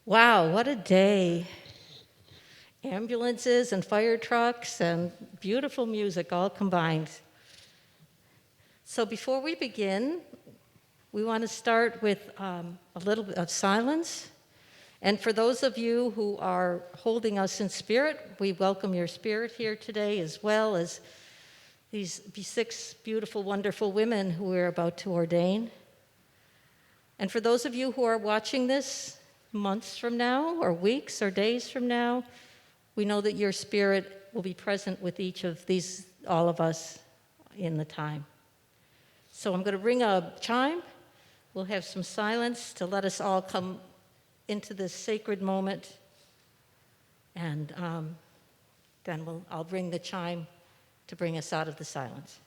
Wow, what a day. Ambulances and fire trucks and beautiful music all combined. So before we begin, we want to start with a little bit of silence. And for those of you who are holding us in spirit, we welcome your spirit here today, as well as these 6 beautiful, wonderful women who we're about to ordain. And for those of you who are watching this months from now, or weeks, or days from now, we know that your spirit will be present with each of these, all of us, in the time. So I'm going to ring a chime. We'll have some silence to let us all come into this sacred moment. And then I'll ring the chime to bring us out of the silence.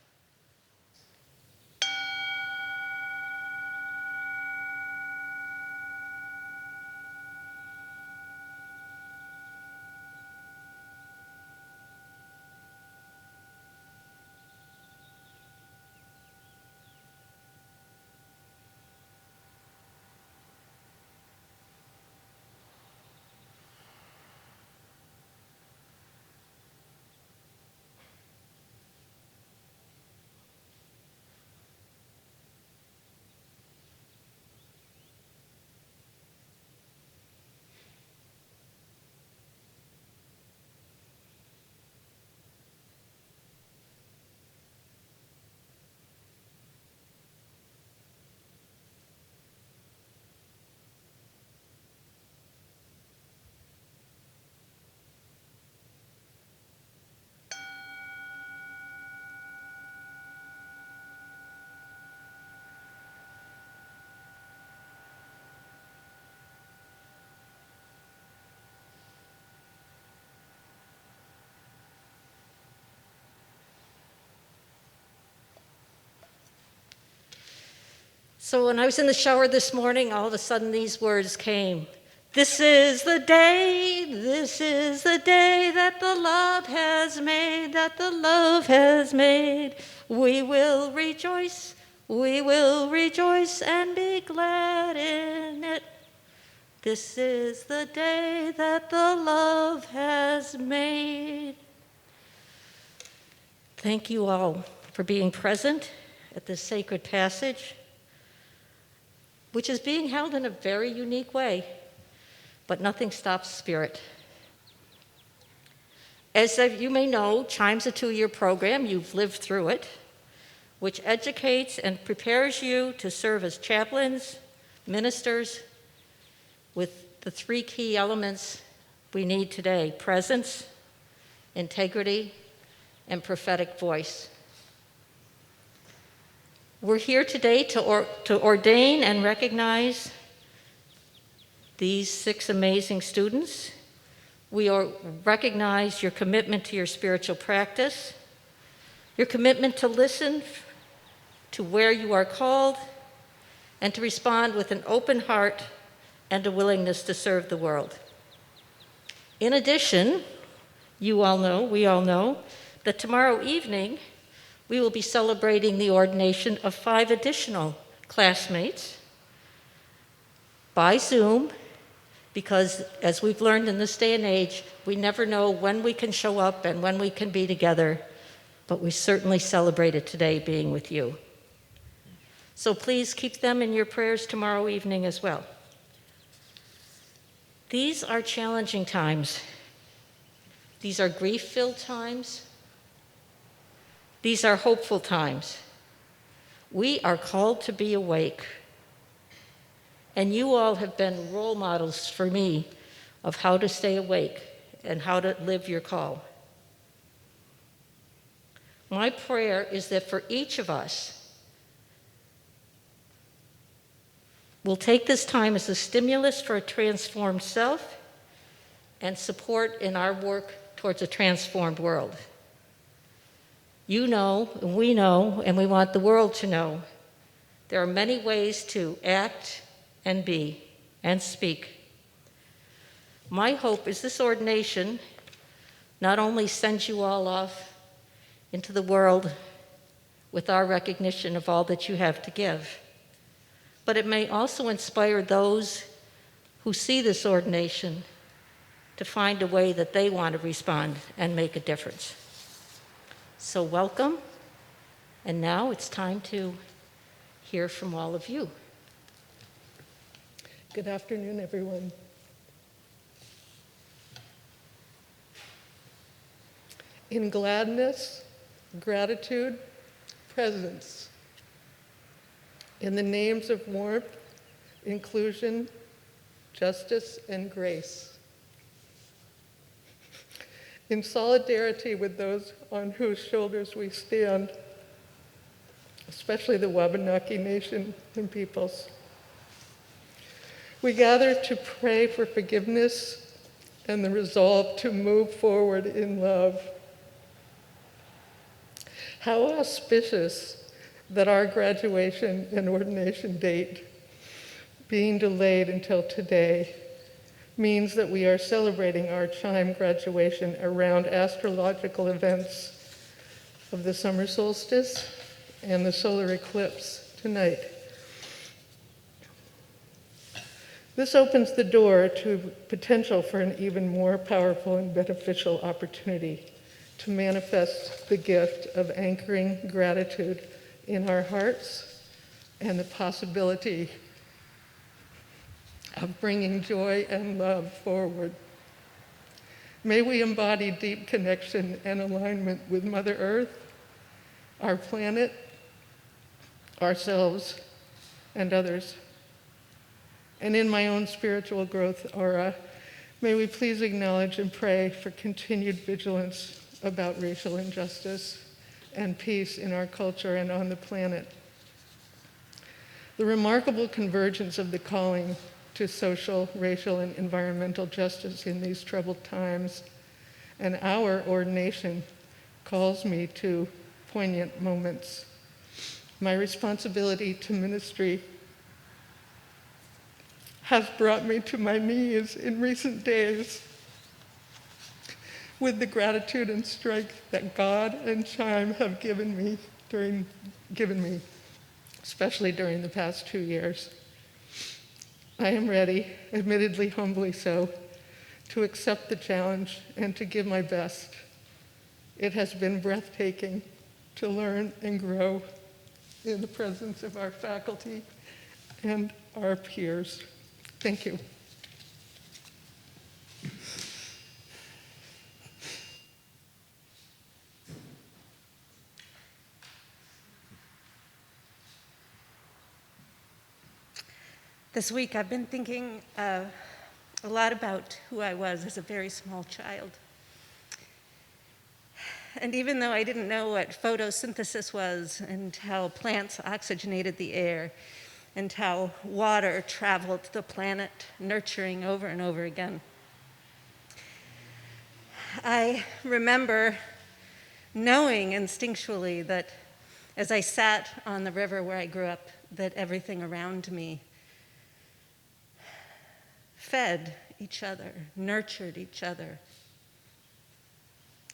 So when I was in the shower this morning, all of a sudden these words came. This is the day that the Lord has made, that the Lord has made. We will rejoice and be glad in it. This is the day that the Lord has made. Thank you all for being present at this sacred passage, which is being held in a very unique way, but nothing stops spirit. As you may know, CHIME's a 2-year program, you've lived through it, which educates and prepares you to serve as chaplains, ministers, with the 3 key elements we need today: presence, integrity, and prophetic voice. We're here today to ordain and recognize these 6 amazing students. We recognize your commitment to your spiritual practice, your commitment to listen to where you are called, and to respond with an open heart and a willingness to serve the world. In addition, we all know, that tomorrow evening, we will be celebrating the ordination of 5 additional classmates by Zoom, because as we've learned in this day and age, we never know when we can show up and when we can be together, but we certainly celebrated today being with you. So please keep them in your prayers tomorrow evening as well. These are challenging times. These are grief-filled times. These are hopeful times. We are called to be awake. And you all have been role models for me of how to stay awake and how to live your call. My prayer is that for each of us, we'll take this time as a stimulus for a transformed self and support in our work towards a transformed world. You know, and we know, and we want the world to know, there are many ways to act and be and speak. My hope is this ordination not only sends you all off into the world with our recognition of all that you have to give, but it may also inspire those who see this ordination to find a way that they want to respond and make a difference. So welcome, and now it's time to hear from all of you. Good afternoon, everyone. In gladness, gratitude, presence. In the names of warmth, inclusion, justice, and grace. In solidarity with those on whose shoulders we stand, especially the Wabanaki Nation and peoples. We gather to pray for forgiveness and the resolve to move forward in love. How auspicious that our graduation and ordination date, being delayed until today, means that we are celebrating our ChIME graduation around astrological events of the summer solstice and the solar eclipse tonight. This opens the door to potential for an even more powerful and beneficial opportunity to manifest the gift of anchoring gratitude in our hearts and the possibility of bringing joy and love forward. May we embody deep connection and alignment with Mother Earth, our planet, ourselves, and others. And in my own spiritual growth aura, may we please acknowledge and pray for continued vigilance about racial injustice and peace in our culture and on the planet. The remarkable convergence of the calling to social, racial, and environmental justice in these troubled times, and our ordination calls me to poignant moments. My responsibility to ministry has brought me to my knees in recent days with the gratitude and strength that God and ChIME have given me, especially during the past 2 years. I am ready, admittedly humbly so, to accept the challenge and to give my best. It has been breathtaking to learn and grow in the presence of our faculty and our peers. Thank you. This week I've been thinking a lot about who I was as a very small child. And even though I didn't know what photosynthesis was and how plants oxygenated the air and how water traveled the planet, nurturing over and over again, I remember knowing instinctually that as I sat on the river where I grew up, that everything around me fed each other, nurtured each other.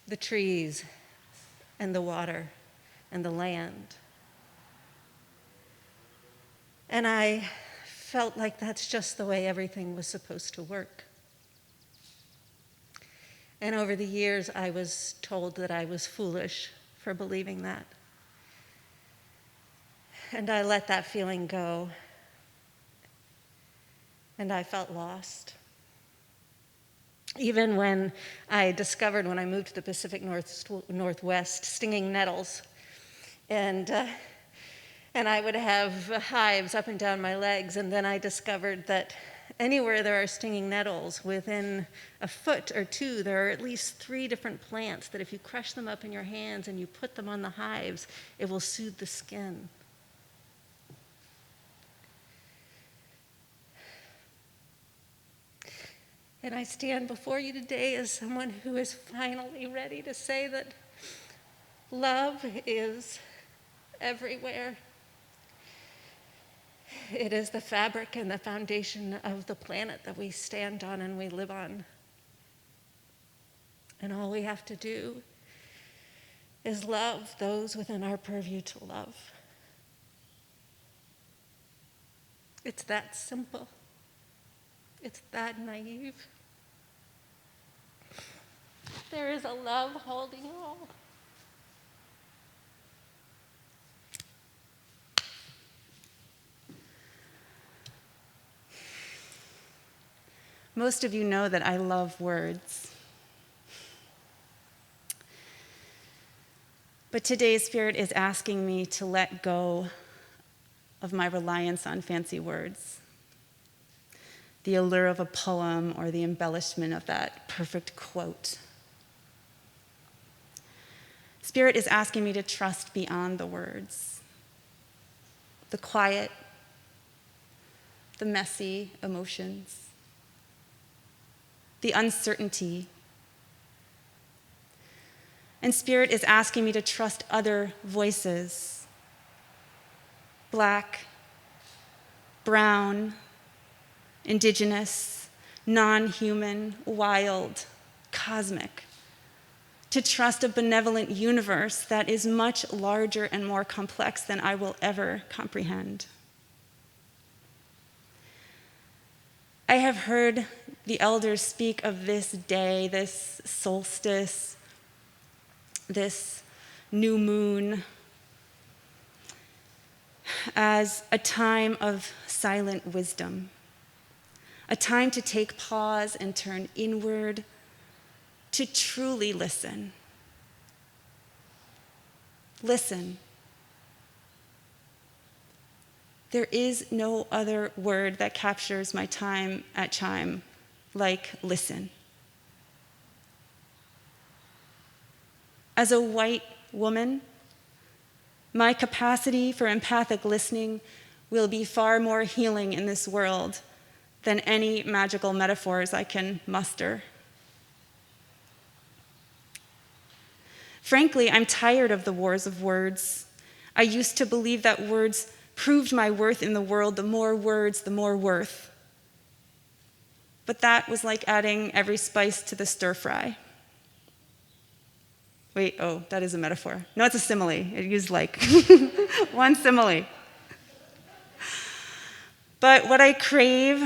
The trees and the water and the land. And I felt like that's just the way everything was supposed to work. And over the years, I was told that I was foolish for believing that. And I let that feeling go. And I felt lost. Even when I discovered, when I moved to the Pacific Northwest, stinging nettles, and I would have hives up and down my legs, and then I discovered that anywhere there are stinging nettles, within a foot or two, there are at least 3 different plants that if you crush them up in your hands and you put them on the hives, it will soothe the skin. And I stand before you today as someone who is finally ready to say that love is everywhere. It is the fabric and the foundation of the planet that we stand on and we live on. And all we have to do is love those within our purview to love. It's that simple. It's that naive. There is a love holding all. Most of you know that I love words. But today's Spirit is asking me to let go of my reliance on fancy words, the allure of a poem or the embellishment of that perfect quote. Spirit is asking me to trust beyond the words, the quiet, the messy emotions, the uncertainty. And Spirit is asking me to trust other voices, Black, brown, indigenous, non-human, wild, cosmic, to trust a benevolent universe that is much larger and more complex than I will ever comprehend. I have heard the elders speak of this day, this solstice, this new moon, as a time of silent wisdom, a time to take pause and turn inward, to truly listen. Listen. There is no other word that captures my time at ChIME like listen. As a white woman, my capacity for empathic listening will be far more healing in this world than any magical metaphors I can muster. Frankly, I'm tired of the wars of words. I used to believe that words proved my worth in the world. The more words, the more worth. But that was like adding every spice to the stir fry. Wait, oh, that is a metaphor. No, it's a simile. It used like one simile. But what I crave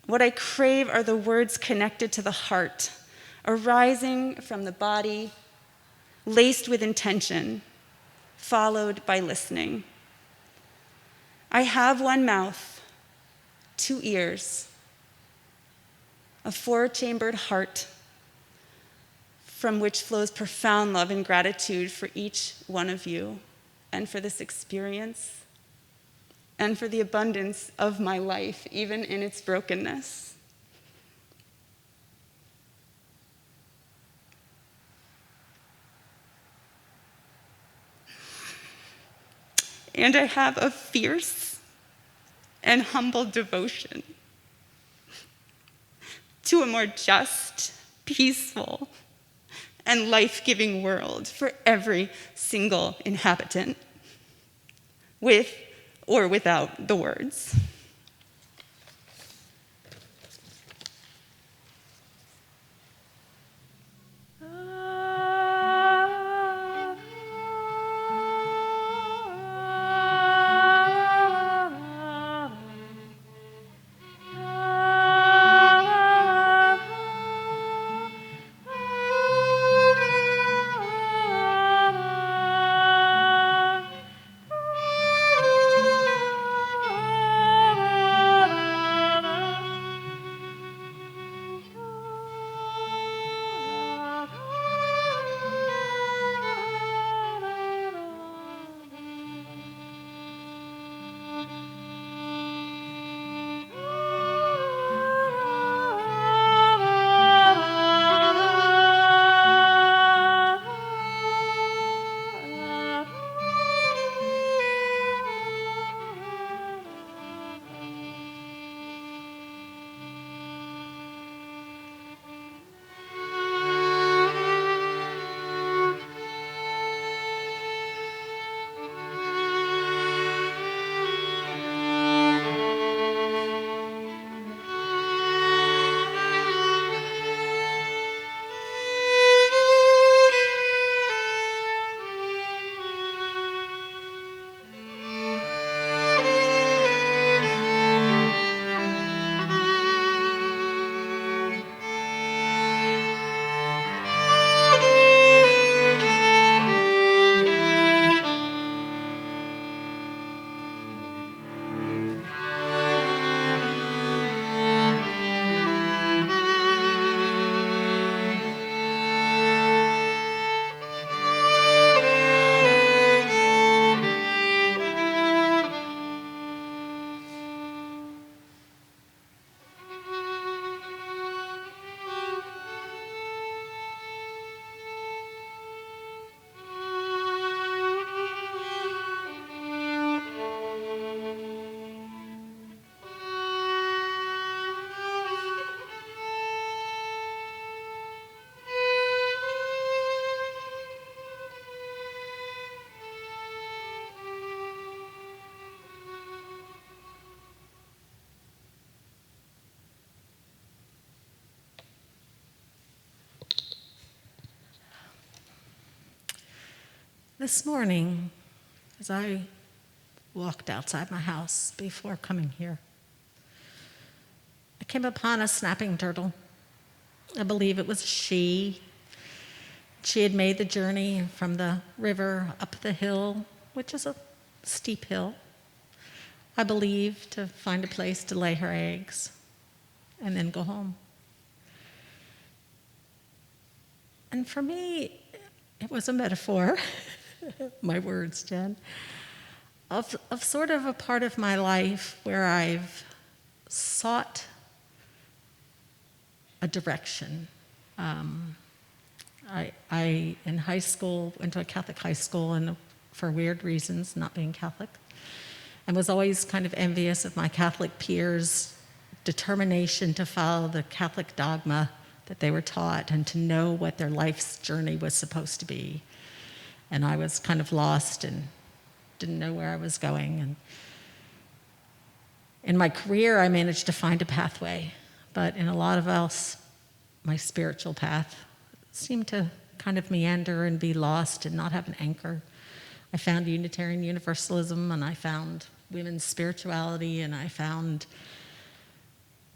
are the words connected to the heart, arising from the body, laced with intention, followed by listening. I have one mouth, 2 ears, a 4-chambered heart from which flows profound love and gratitude for each one of you and for this experience and for the abundance of my life, even in its brokenness. And I have a fierce and humble devotion to a more just, peaceful, and life-giving world for every single inhabitant, with or without the words. This morning, as I walked outside my house before coming here, I came upon a snapping turtle. I believe it was a she. She had made the journey from the river up the hill, which is a steep hill, I believe, to find a place to lay her eggs and then go home. And for me, it was a metaphor, my words, Jen, of sort of a part of my life where I've sought a direction. I in high school, went to a Catholic high school, and for weird reasons, not being Catholic, and was always kind of envious of my Catholic peers' determination to follow the Catholic dogma that they were taught and to know what their life's journey was supposed to be. And I was kind of lost and didn't know where I was going. And in my career, I managed to find a pathway, but in a lot of else, my spiritual path seemed to kind of meander and be lost and not have an anchor. I found Unitarian Universalism, and I found women's spirituality, and I found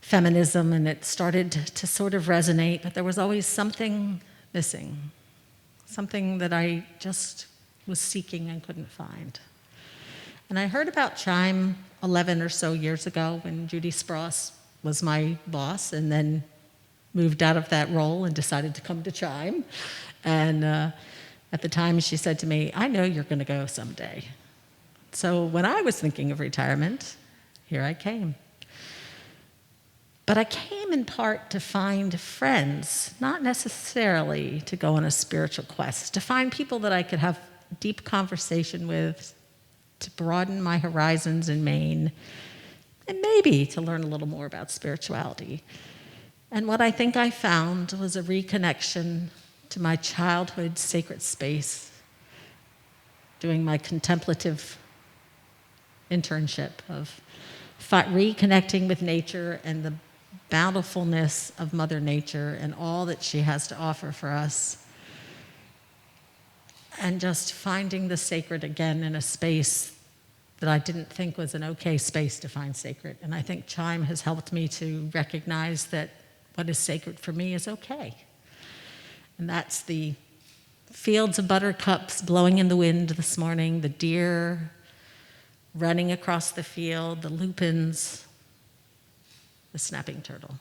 feminism, and it started to sort of resonate, but there was always something missing, something that I just was seeking and couldn't find. And I heard about ChIME 11 or so years ago when Judy Spross was my boss, and then moved out of that role and decided to come to ChIME. And at the time she said to me, I know you're going to go someday. So when I was thinking of retirement, here I came. But I came in part to find friends, not necessarily to go on a spiritual quest, to find people that I could have deep conversation with, to broaden my horizons in Maine, and maybe to learn a little more about spirituality. And what I think I found was a reconnection to my childhood sacred space, doing my contemplative internship of reconnecting with nature and the bountifulness of Mother Nature and all that she has to offer for us, and just finding the sacred again in a space that I didn't think was an okay space to find sacred. And I think ChIME has helped me to recognize that what is sacred for me is okay. And that's the fields of buttercups blowing in the wind this morning, the deer running across the field, the lupins, the snapping turtle.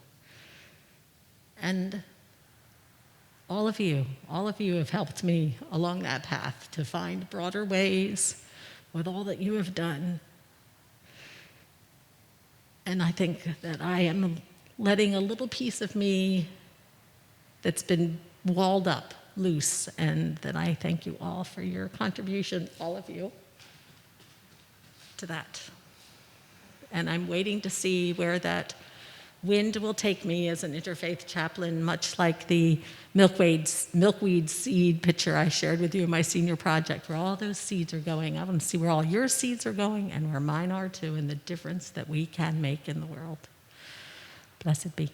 And all of you have helped me along that path to find broader ways with all that you have done. And I think that I am letting a little piece of me that's been walled up loose, and that I thank you all for your contribution, all of you, to that. And I'm waiting to see where that wind will take me as an interfaith chaplain, much like the milkweed seed picture I shared with you in my senior project, where all those seeds are going. I want to see where all your seeds are going and where mine are too, and the difference that we can make in the world. Blessed be.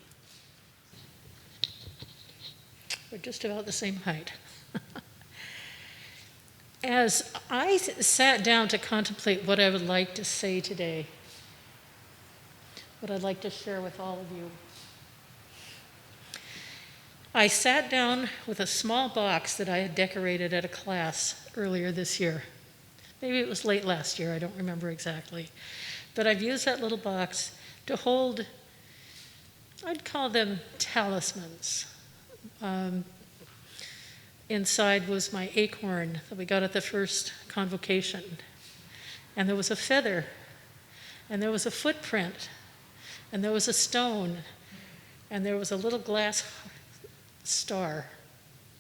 We're just about the same height. As I sat down to contemplate what I would like to say today, what I'd like to share with all of you, I sat down with a small box that I had decorated at a class earlier this year. Maybe it was late last year, I don't remember exactly. But I've used that little box to hold, I'd call them talismans. Inside was my acorn that we got at the first convocation. And there was a feather, and there was a footprint, and there was a stone, and there was a little glass star,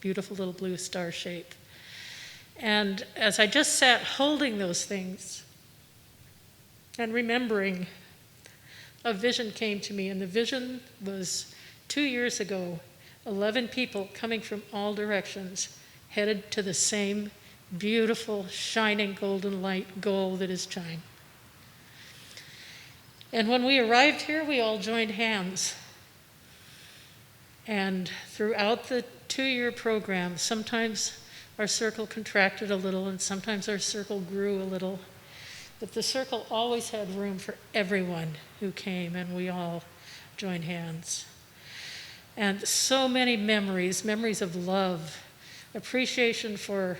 beautiful little blue star shape. And as I just sat holding those things and remembering, a vision came to me, and the vision was 2 years ago, 11 people coming from all directions, headed to the same beautiful, shining golden light goal that is ChIME. And when we arrived here, we all joined hands. And throughout the 2-year program, sometimes our circle contracted a little, and sometimes our circle grew a little. But the circle always had room for everyone who came, and we all joined hands. And so many memories of love, appreciation for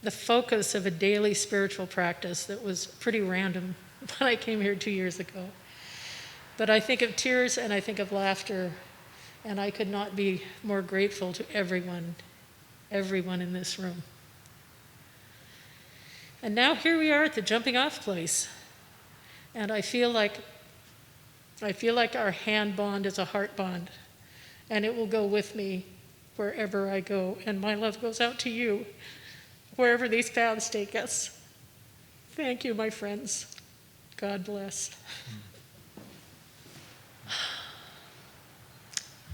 the focus of a daily spiritual practice that was pretty random when I came here 2 years ago. But I think of tears and I think of laughter, and I could not be more grateful to everyone in this room. And now here we are at the jumping off place. And I feel like our hand bond is a heart bond, and it will go with me wherever I go. And my love goes out to you, wherever these paths take us. Thank you, my friends. God bless.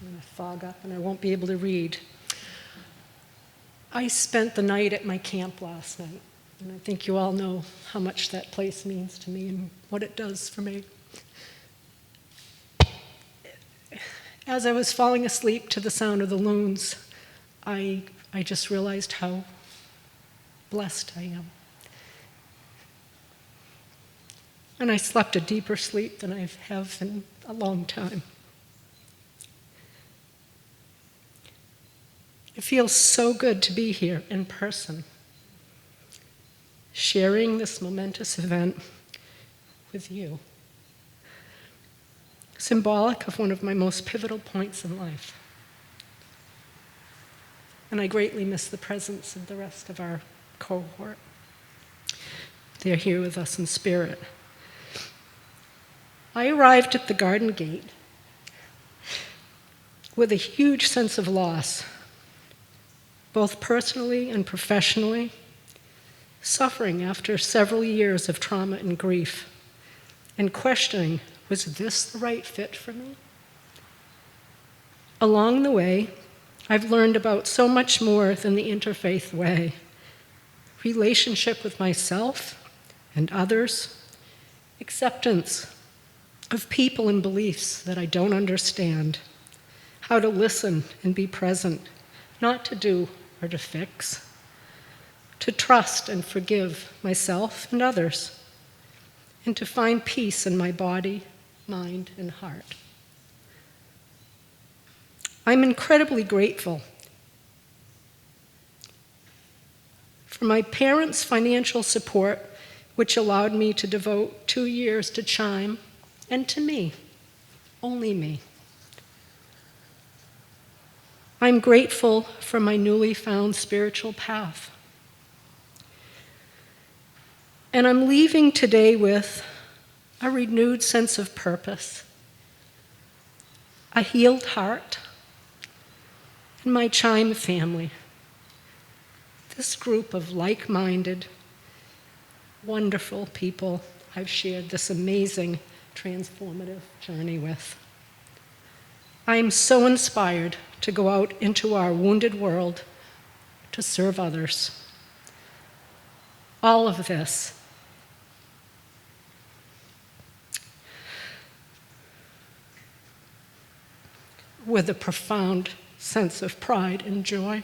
I'm going to fog up and I won't be able to read. I spent the night at my camp last night, and I think you all know how much that place means to me and what it does for me. As I was falling asleep to the sound of the loons, I just realized how blessed I am. And I slept a deeper sleep than I have in a long time. It feels so good to be here in person, sharing this momentous event with you, symbolic of one of my most pivotal points in life. And I greatly miss the presence of the rest of our cohort. They're here with us in spirit. I arrived at the garden gate with a huge sense of loss, both personally and professionally, suffering after several years of trauma and grief, and questioning, was this the right fit for me? Along the way, I've learned about so much more than the interfaith way: relationship with myself and others, acceptance of people and beliefs that I don't understand, how to listen and be present, not to do or to fix, to trust and forgive myself and others, and to find peace in my body, mind, and heart. I'm incredibly grateful for my parents' financial support, which allowed me to devote 2 years to ChIME and to me, only me. I'm grateful for my newly found spiritual path. And I'm leaving today with a renewed sense of purpose, a healed heart, and my ChIME family, this group of like-minded, wonderful people I've shared this amazing, transformative journey with. I am so inspired to go out into our wounded world to serve others. All of this with a profound sense of pride and joy.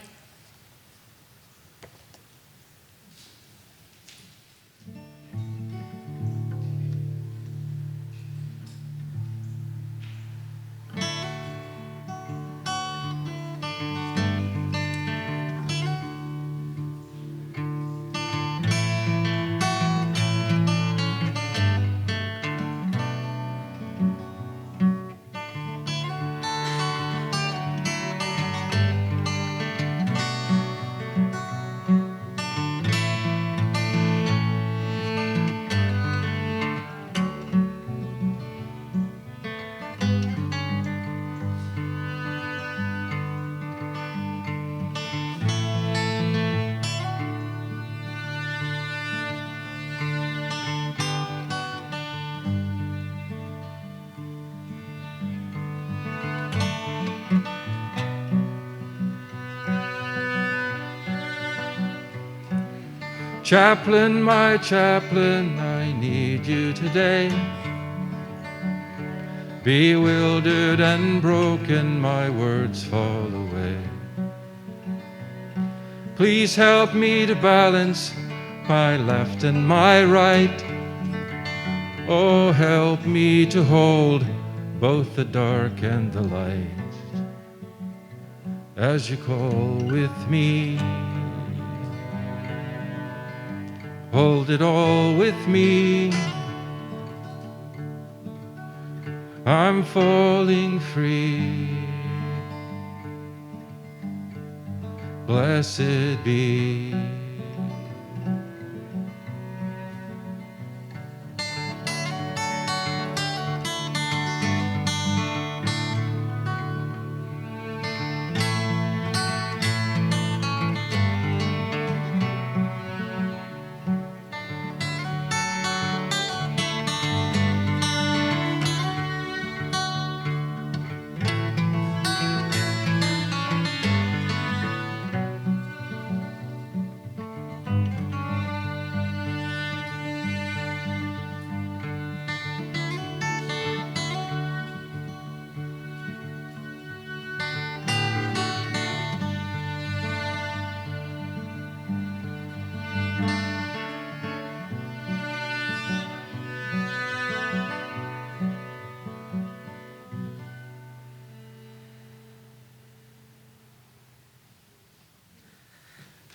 Chaplain, my chaplain, I need you today. Bewildered and broken, my words fall away. Please help me to balance my left and my right. Oh, help me to hold both the dark and the light as you call with me. Hold it all with me. I'm falling free. Blessed be.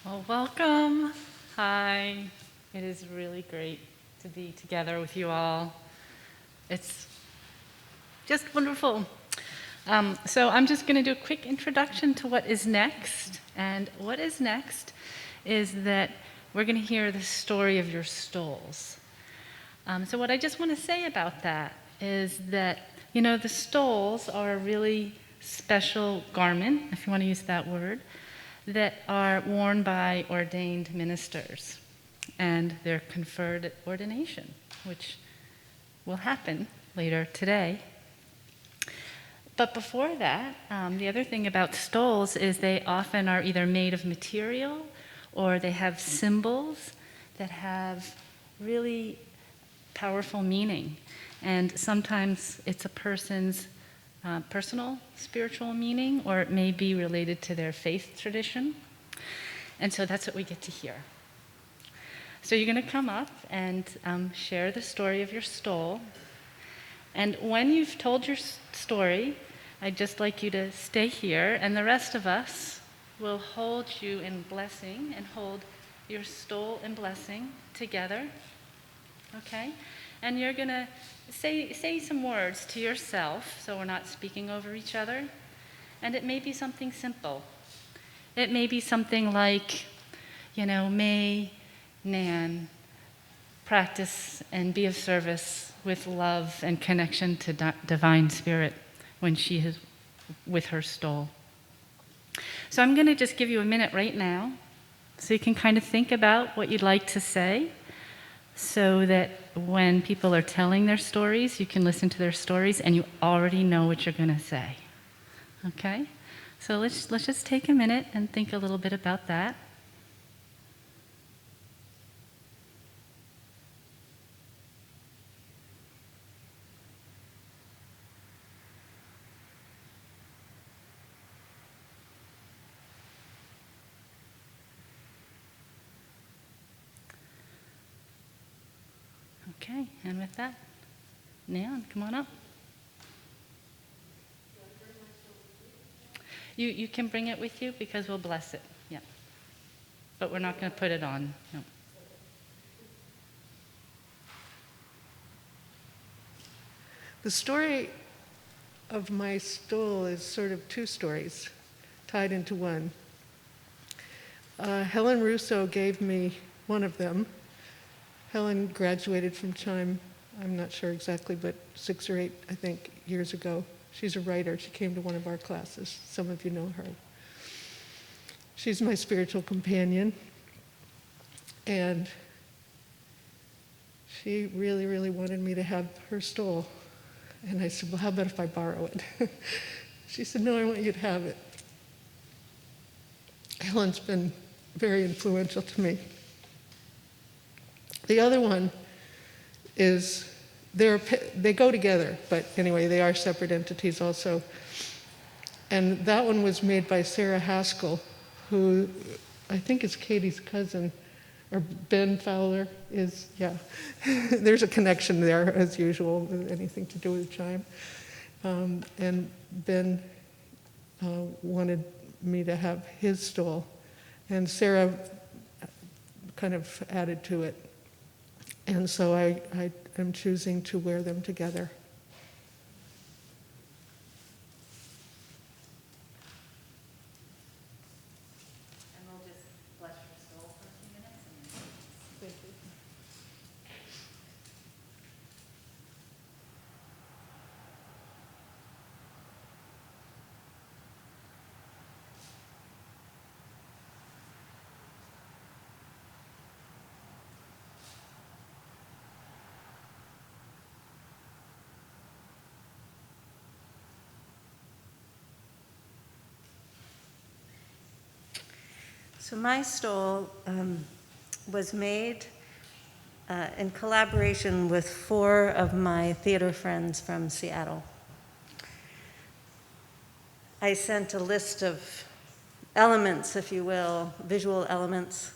Well, welcome. Hi. It is really great to be together with you all. It's just wonderful. So I'm just going to do a quick introduction to what is next. And what is next is that we're going to hear the story of your stoles. So what I just want to say about that is that, the stoles are a really special garment, if you want to use that word, that are worn by ordained ministers, and they're conferred at ordination, which will happen later today. But before that, the other thing about stoles is they often are either made of material or they have symbols that have really powerful meaning. And sometimes it's a person's personal spiritual meaning, or it may be related to their faith tradition. And so that's what we get to hear. So you're going to come up and share the story of your stole. And when you've told your story, I'd just like you to stay here, and the rest of us will hold you in blessing and hold your stole in blessing together. Okay? And you're going to say some words to yourself, so we're not speaking over each other. And it may be something simple. It may be something like, may Nan practice and be of service with love and connection to divine spirit when she is with her stole. So I'm going to just give you a minute right now so you can kind of think about what you'd like to say, so that when people are telling their stories, you can listen to their stories and you already know what you're going to say. Okay? So let's just take a minute and think a little bit about that. Okay, and with that, Nan, come on up. You can bring it with you because we'll bless it, yeah. But we're not going to put it on, no. The story of my stole is sort of two stories tied into one. Helen Russo gave me one of them. Helen graduated from ChIME, I'm not sure exactly, but 6 or 8, I think, years ago. She's a writer. She came to one of our classes. Some of you know her. She's my spiritual companion. And she really, really wanted me to have her stole. And I said, well, how about if I borrow it? She said, no, I want you to have it. Helen's been very influential to me. The other one is, they go together, but anyway, they are separate entities also. And that one was made by Sarah Haskell, who I think it's Katie's cousin, or Ben Fowler is, yeah. There's a connection there, as usual, anything to do with ChIME. And Ben wanted me to have his stole, and Sarah kind of added to it. And so I am choosing to wear them together. And we'll just bless your soul for a few minutes. Thank you. So my stole was made in collaboration with 4 of my theater friends from Seattle. I sent a list of elements, if you will, visual elements,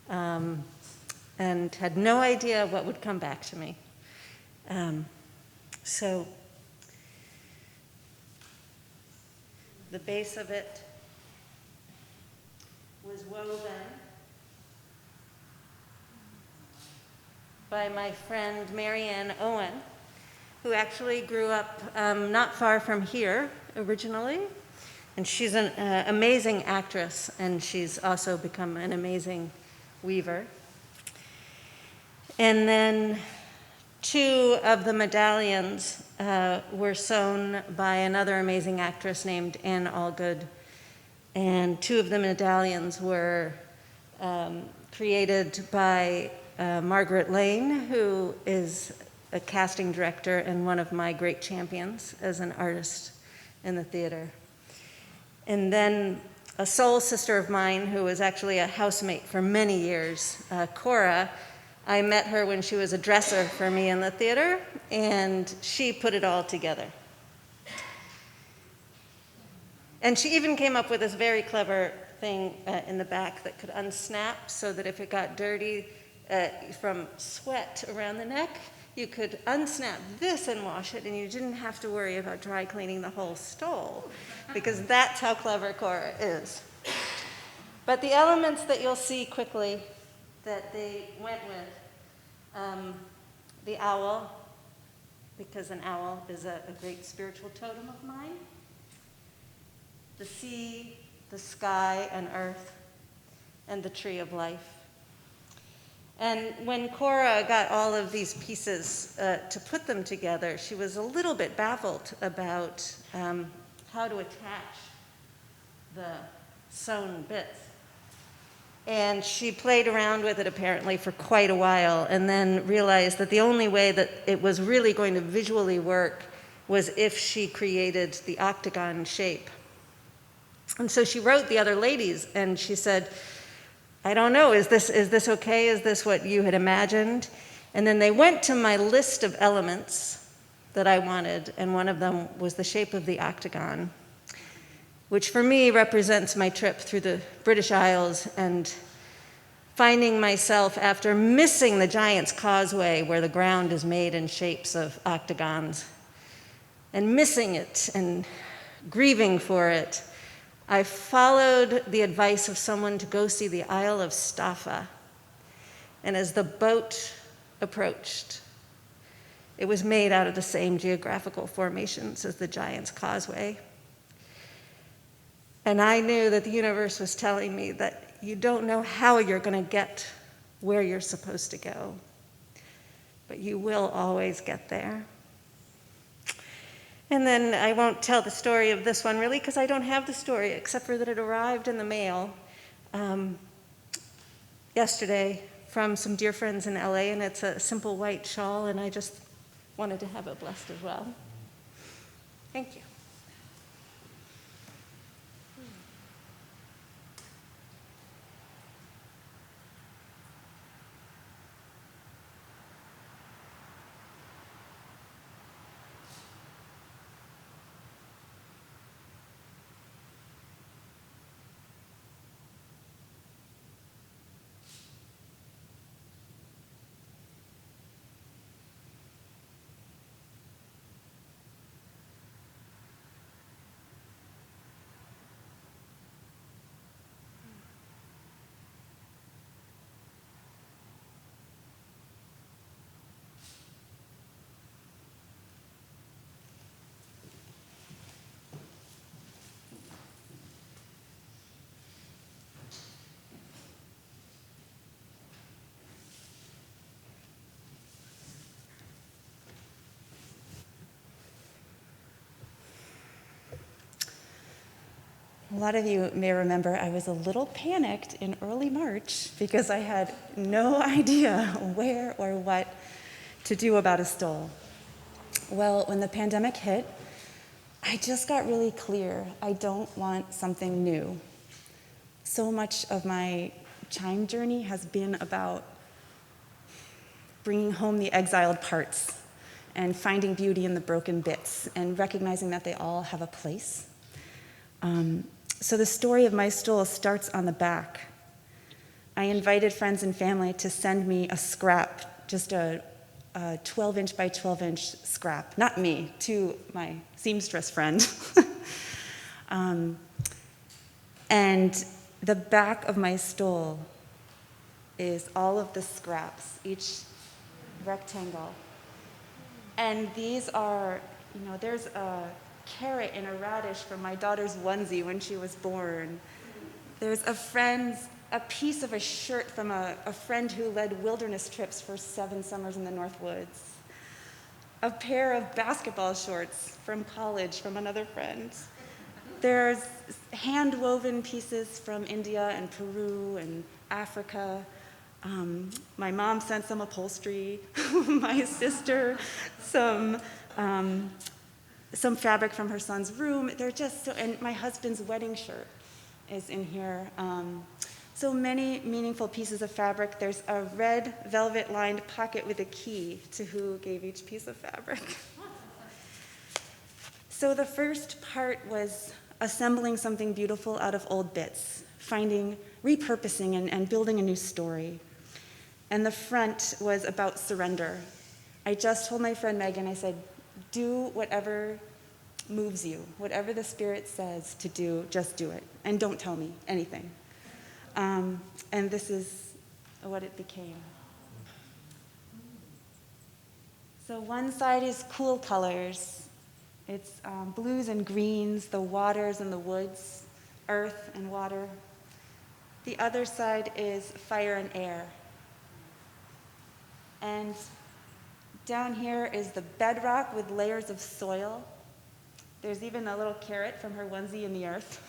and had no idea what would come back to me. So the base of it was woven by my friend Marianne Owen, who actually grew up not far from here originally. And she's an amazing actress, and she's also become an amazing weaver. And then 2 of the medallions were sewn by another amazing actress named Anne Allgood. And 2 of the medallions were created by Margaret Lane, who is a casting director and one of my great champions as an artist in the theater. And then a soul sister of mine, who was actually a housemate for many years, Cora, I met her when she was a dresser for me in the theater, and she put it all together. And she even came up with this very clever thing in the back that could unsnap, so that if it got dirty from sweat around the neck, you could unsnap this and wash it, and you didn't have to worry about dry cleaning the whole stole, because that's how clever Cora is. But the elements that you'll see quickly that they went with, the owl, because an owl is a great spiritual totem of mine, the sea, the sky and earth, and the tree of life. And when Cora got all of these pieces to put them together, she was a little bit baffled about how to attach the sewn bits. And she played around with it apparently for quite a while, and then realized that the only way that it was really going to visually work was if she created the octagon shape. And so she wrote the other ladies, and she said, I don't know, is this okay? Is this what you had imagined? And then they went to my list of elements that I wanted, and one of them was the shape of the octagon, which for me represents my trip through the British Isles and finding myself, after missing the Giant's Causeway, where the ground is made in shapes of octagons, and missing it and grieving for it, I followed the advice of someone to go see the Isle of Staffa. And as the boat approached, it was made out of the same geographical formations as the Giant's Causeway. And I knew that the universe was telling me that you don't know how you're going to get where you're supposed to go, but you will always get there. And then I won't tell the story of this one really, because I don't have the story, except for that it arrived in the mail yesterday from some dear friends in LA, and it's a simple white shawl, and I just wanted to have it blessed as well. Thank you. A lot of you may remember I was a little panicked in early March because I had no idea where or what to do about a stole. Well, when the pandemic hit, I just got really clear. I don't want something new. So much of my ChIME journey has been about bringing home the exiled parts and finding beauty in the broken bits and recognizing that they all have a place. So the story of my stole starts on the back. I invited friends and family to send me a scrap, just a 12-inch by 12-inch scrap. Not me, to my seamstress friend. And the back of my stole is all of the scraps, each rectangle. And these are, there's a carrot and a radish from my daughter's onesie when she was born. There's a piece of a shirt from a friend who led wilderness trips for 7 summers in the North Woods. A pair of basketball shorts from college from another friend. There's hand-woven pieces from India and Peru and Africa. My mom sent some upholstery. My sister, some fabric from her son's room. They're just so, and my husband's wedding shirt is in here. So many meaningful pieces of fabric. There's a red velvet-lined pocket with a key to who gave each piece of fabric. So the first part was assembling something beautiful out of old bits, repurposing and building a new story. And the front was about surrender. I just told my friend Megan, I said, do whatever moves you, whatever the Spirit says to do, just do it. And don't tell me anything. And this is what it became. So one side is cool colors. It's blues and greens, the waters and the woods, earth and water. The other side is fire and air. And down here is the bedrock with layers of soil. There's even a little carrot from her onesie in the earth.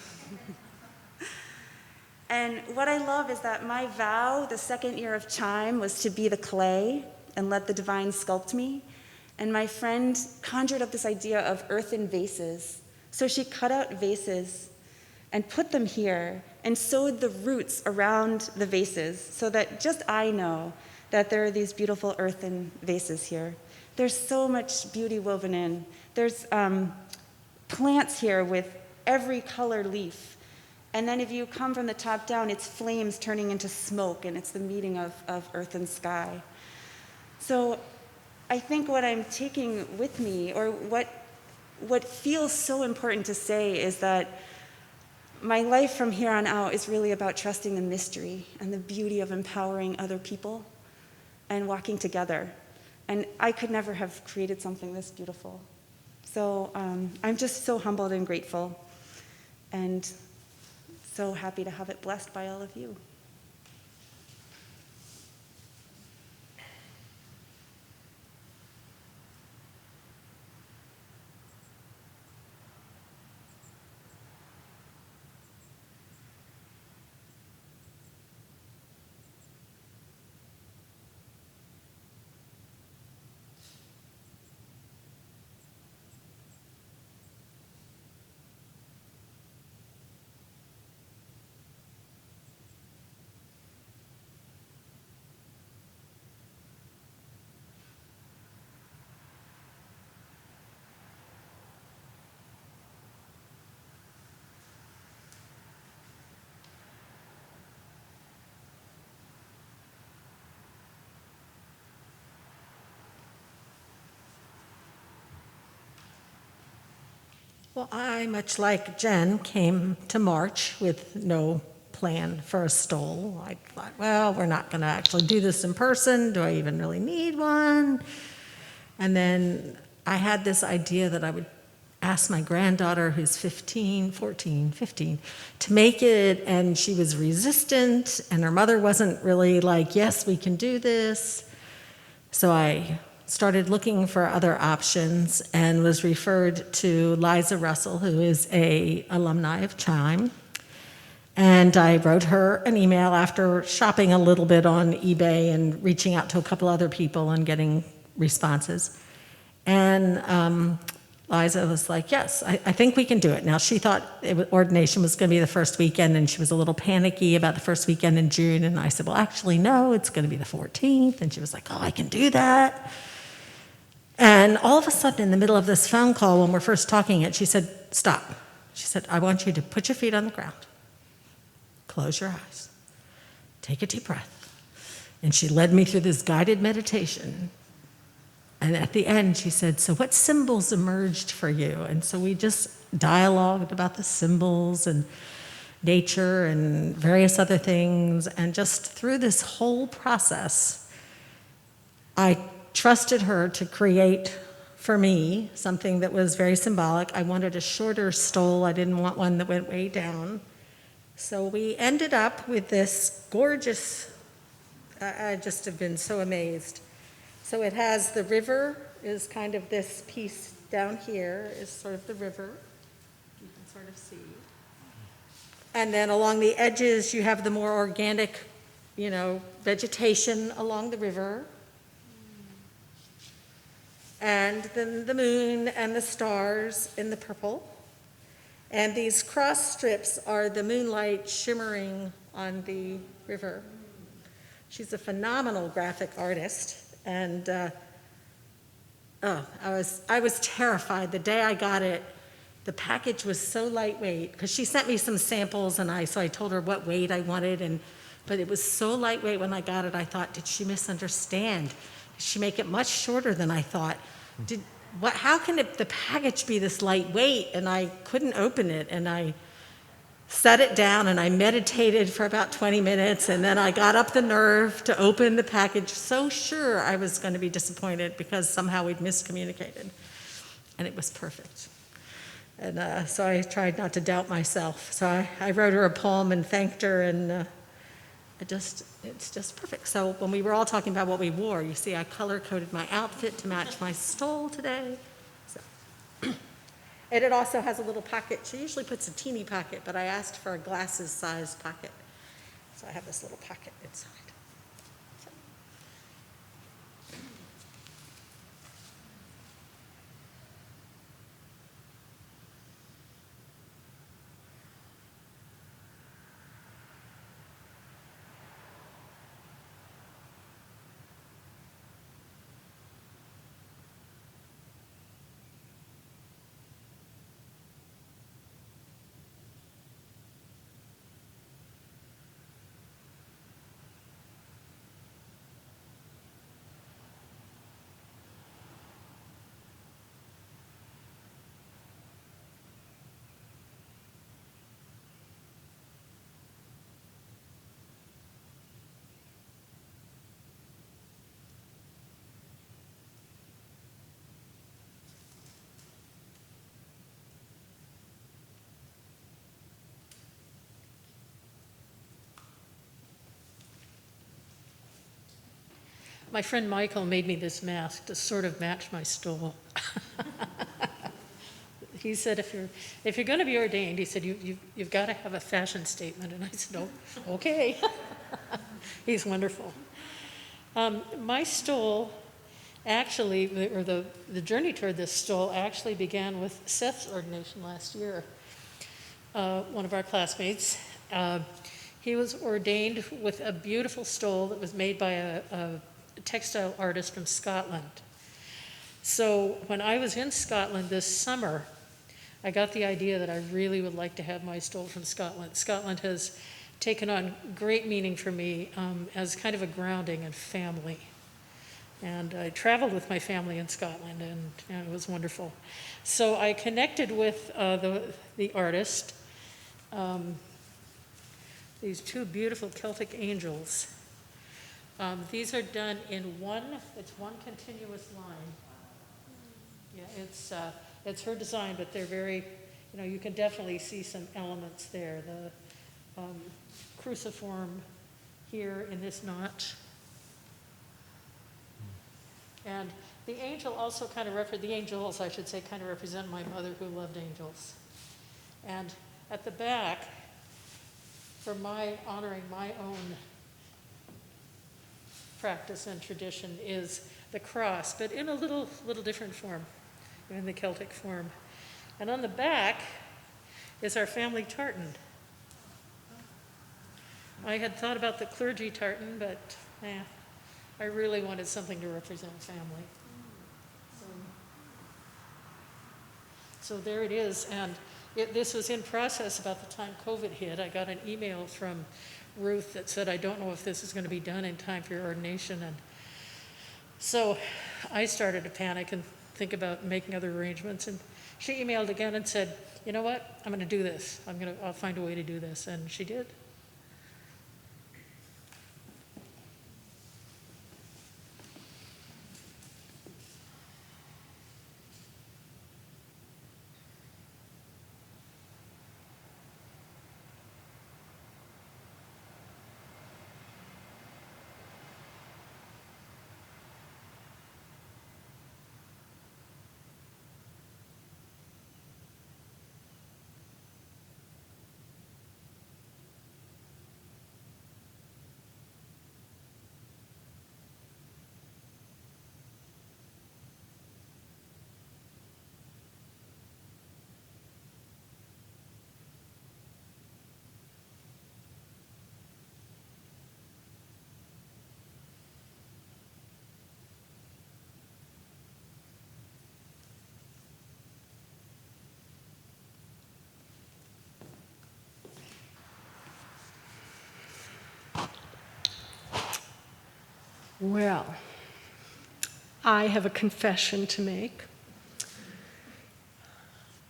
And what I love is that my vow, the second year of ChIME, was to be the clay and let the divine sculpt me. And my friend conjured up this idea of earthen vases. So she cut out vases and put them here and sewed the roots around the vases so that just I know that there are these beautiful earthen vases here. There's so much beauty woven in. There's plants here with every color leaf. And then if you come from the top down, it's flames turning into smoke, and it's the meeting of earth and sky. So I think what I'm taking with me, or what feels so important to say, is that my life from here on out is really about trusting the mystery and the beauty of empowering other people and walking together. And I could never have created something this beautiful. So I'm just so humbled and grateful, and so happy to have it blessed by all of you. Well, I, much like Jen, came to March with no plan for a stole. I thought, well, we're not going to actually do this in person. Do I even really need one? And then I had this idea that I would ask my granddaughter, who's 15, to make it, and she was resistant, and her mother wasn't really like, yes, we can do this. So I started looking for other options and was referred to Liza Russell, who is a alumni of ChIME. And I wrote her an email after shopping a little bit on eBay and reaching out to a couple other people and getting responses. And Liza was like, yes, I think we can do it. Now, she thought ordination was going to be the first weekend, and she was a little panicky about the first weekend in June. And I said, well, actually, no, it's going to be the 14th. And she was like, oh, I can do that. And all of a sudden, in the middle of this phone call, when we're first talking it, she said, stop. She said, I want you to put your feet on the ground. Close your eyes. Take a deep breath. And she led me through this guided meditation. And at the end, she said, so what symbols emerged for you? And so we just dialogued about the symbols and nature and various other things. And just through this whole process, I trusted her to create for me something that was very symbolic. I wanted a shorter stole. I didn't want one that went way down. So we ended up with this gorgeous, I just have been so amazed. So it has the river is kind of this piece down here is sort of the river. You can sort of see. And then along the edges, you have the more organic, vegetation along the river. And then the moon and the stars in the purple. And these cross strips are the moonlight shimmering on the river. She's a phenomenal graphic artist. And I was terrified the day I got it. The package was so lightweight because she sent me some samples, and so I told her what weight I wanted, but it was so lightweight when I got it. I thought, did she misunderstand? Did she make it much shorter than I thought? How can the package be this lightweight? And I couldn't open it, and I set it down and I meditated for about 20 minutes, and then I got up the nerve to open the package, so sure I was going to be disappointed because somehow we'd miscommunicated. And it was perfect. And so I tried not to doubt myself. So I wrote her a poem and thanked her, and it's just perfect. So when we were all talking about what we wore, you see I color-coded my outfit to match my stole today. So. And it also has a little pocket. She usually puts a teeny pocket, but I asked for a glasses-sized pocket. So I have this little pocket inside. My friend Michael made me this mask to sort of match my stole. He said, if you're going to be ordained, he said, you've got to have a fashion statement. And I said, oh, okay. He's wonderful. My stole actually, or the journey toward this stole actually began with Seth's ordination last year. One of our classmates, he was ordained with a beautiful stole that was made by a textile artist from Scotland. So when I was in Scotland this summer, I got the idea that I really would like to have my stole from Scotland. Scotland has taken on great meaning for me as kind of a grounding and family. And I traveled with my family in Scotland, and it was wonderful. So I connected with the artist, these two beautiful Celtic Angels. These are done in one continuous line. Yeah, it's her design, but they're very, you can definitely see some elements there. The cruciform here in this knot. And the angel also the angels, I should say, kind of represent my mother who loved angels. And at the back, for my honoring my own practice and tradition, is the cross, but in a little different form, in the Celtic form. And on the back is our family tartan. I had thought about the clergy tartan, but I really wanted something to represent family. So there it is, and this was in process about the time COVID hit. I got an email from Ruth that said, I don't know if this is going to be done in time for your ordination. And so I started to panic and think about making other arrangements. And she emailed again and said, you know what, I'm going to do this. I'll find a way to do this. And she did. Well, I have a confession to make.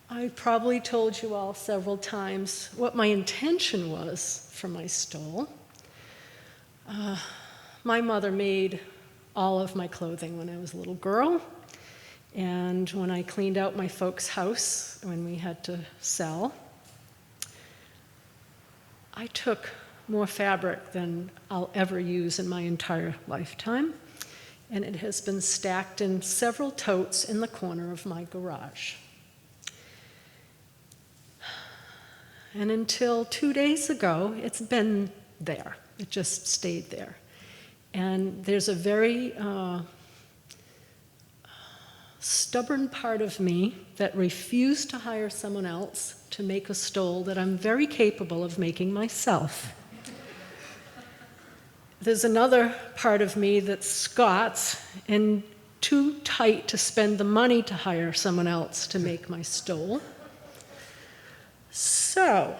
I probably told you all several times what my intention was for my stole. My mother made all of my clothing when I was a little girl, and when I cleaned out my folks' house when we had to sell, I took more fabric than I'll ever use in my entire lifetime, and it has been stacked in several totes in the corner of my garage. And until 2 days ago, it's been there. It just stayed there. And there's a very stubborn part of me that refused to hire someone else to make a stole that I'm very capable of making myself. There's another part of me that's Scots and too tight to spend the money to hire someone else to make my stole. So,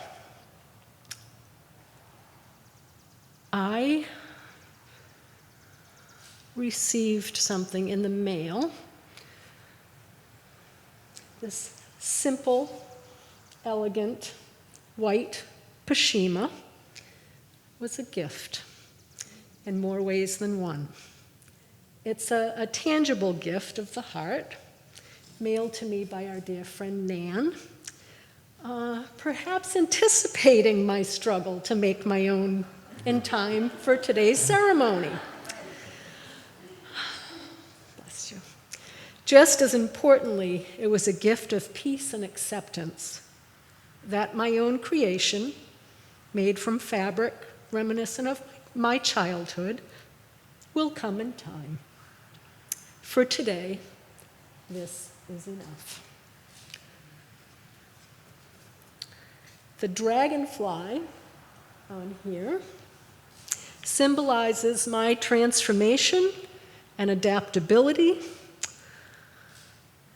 I received something in the mail. This simple, elegant, white pashima was a gift in more ways than one. It's a tangible gift of the heart, mailed to me by our dear friend Nan, perhaps anticipating my struggle to make my own in time for today's ceremony. Bless you. Just as importantly, it was a gift of peace and acceptance that my own creation, made from fabric reminiscent of my childhood, will come in time. For today, this is enough. The dragonfly on here symbolizes my transformation and adaptability.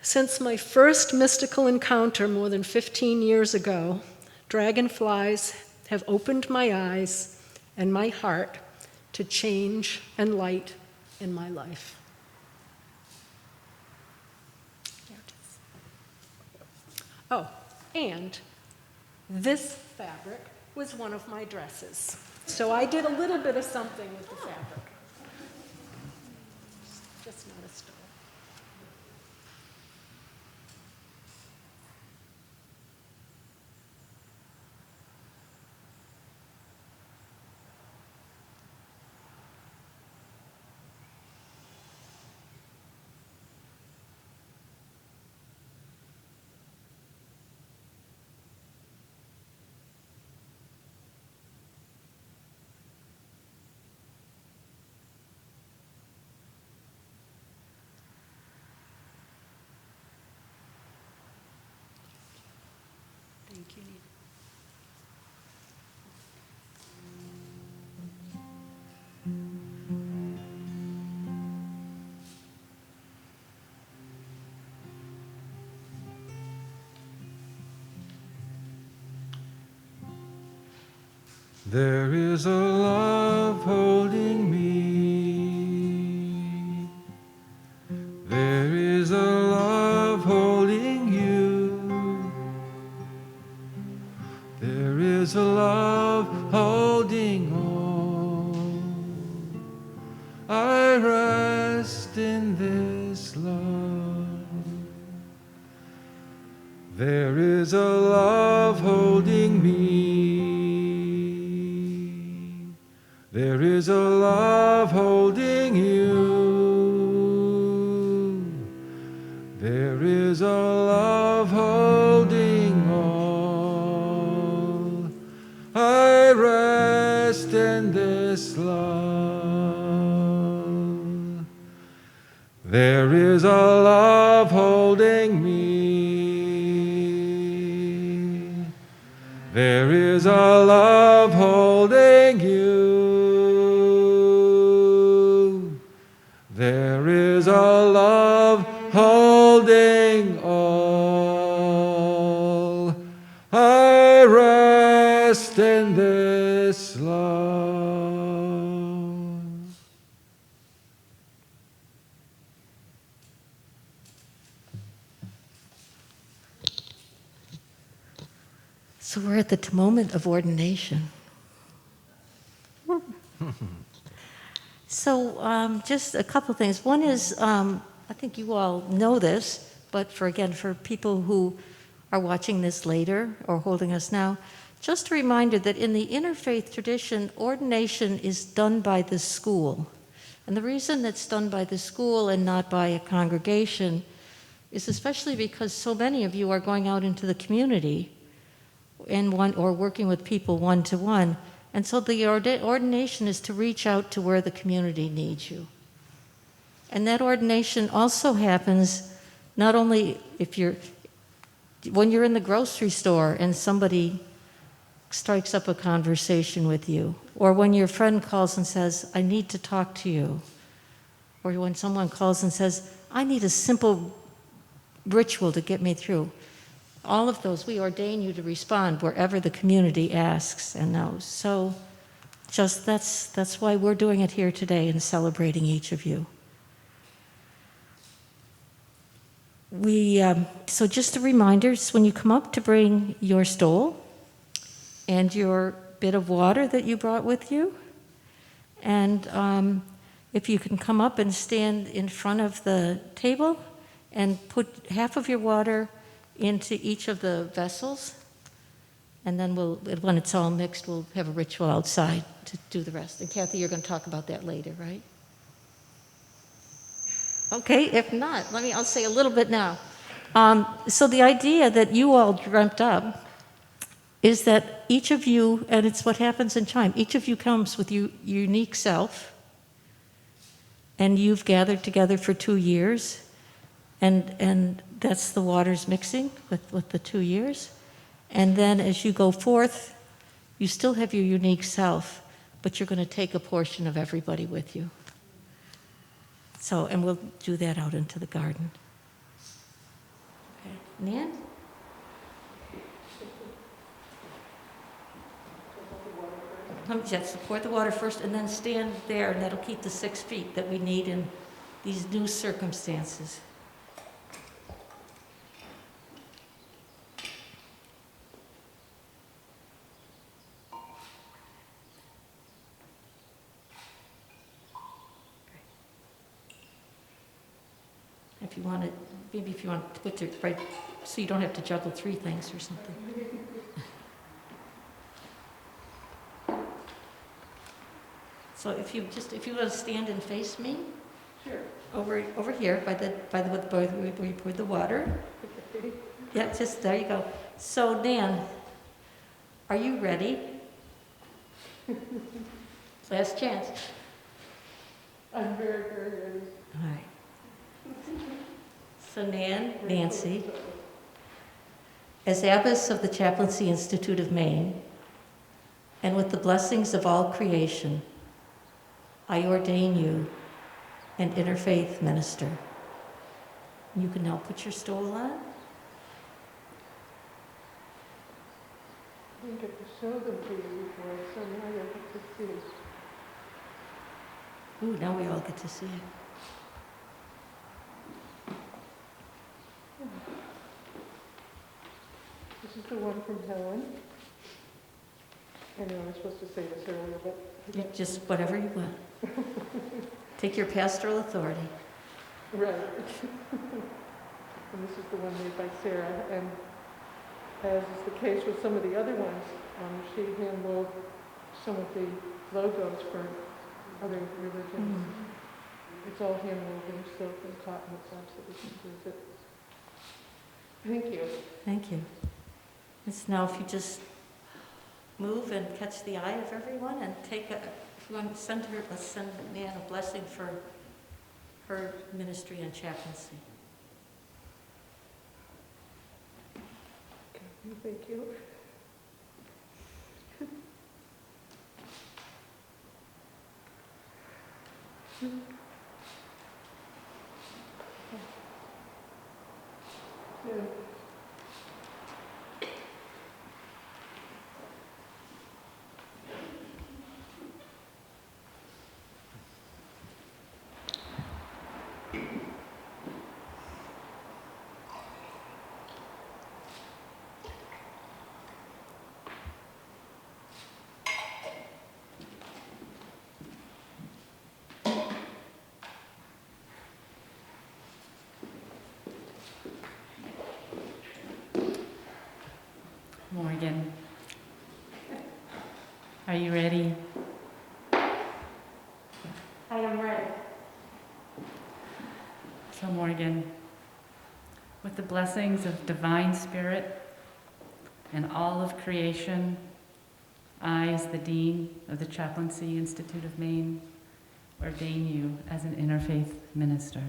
Since my first mystical encounter more than 15 years ago, dragonflies have opened my eyes and my heart to change and light in my life. Oh, and this fabric was one of my dresses. So I did a little bit of something with the fabric. Just not a stole. There is a love holding me. There is a love holding you. There is a love holding all. I rest in this love. There is a love holding me. There is a love holding you. There is a love holding all. I rest in this love. There is a love holding me. There is a love holding you. There is a love holding all. I rest in this love. So we're at the moment of ordination. So just a couple things. One is, I think you all know this, but for people who are watching this later or holding us now, just a reminder that in the interfaith tradition, ordination is done by the school. And the reason that's done by the school and not by a congregation is especially because so many of you are going out into the community or working with people one-to-one. And so the ordination is to reach out to where the community needs you. And that ordination also happens not only when you're in the grocery store and somebody strikes up a conversation with you, or when your friend calls and says, I need to talk to you, or when someone calls and says, I need a simple ritual to get me through. All of those, we ordain you to respond wherever the community asks and knows. So just that's why we're doing it here today and celebrating each of you. So just a reminder, when you come up to bring your stole and your bit of water that you brought with you, and if you can come up and stand in front of the table and put half of your water into each of the vessels, and then when it's all mixed, we'll have a ritual outside to do the rest. And Kathy, you're going to talk about that later, right? Okay, if not, I'll say a little bit now. So the idea that you all dreamt up is that each of you, and it's what happens in ChIME, each of you comes with your unique self, and you've gathered together for 2 years, and that's the waters mixing with the 2 years. And then as you go forth, you still have your unique self, but you're going to take a portion of everybody with you. So, and we'll do that out into the garden. Okay. Nan? Yes, pour the water first and then stand there, and that'll keep the 6 feet that we need in these new circumstances. If you want to, maybe if you want to put it right, so you don't have to juggle 3 things or something. So if you want to stand and face me, sure. Over here by where you poured the water. Yeah, just there you go. So Nan, are you ready? Last chance. I'm very, very ready. All right. So Nan, Nancy, As Abbess of the Chaplaincy Institute of Maine, and with the blessings of all creation, I ordain you an interfaith minister. You can now put your stole on. I didn't get to show them to you before, so now you'll get to see. Ooh, now we all get to see it. This is the one from Helen. I know I was supposed to say this earlier, but You just whatever you want. Take your pastoral authority. right. And this is the one made by Sarah, and as is the case with some of the other ones, she hand-wove some of the logos for other religions. It's all hand-woven silk and cotton. It's absolutely exquisite. Thank you. Thank you. It's now if you just move and catch the eye of everyone and take a, if you want to send her, let's send Nan a blessing for her ministry and chaplaincy. Thank you. Yeah. Morgan, are you ready? I am ready. So Morgan, with the blessings of divine spirit and all of creation, I, as the Dean of the Chaplaincy Institute of Maine, ordain you as an interfaith minister.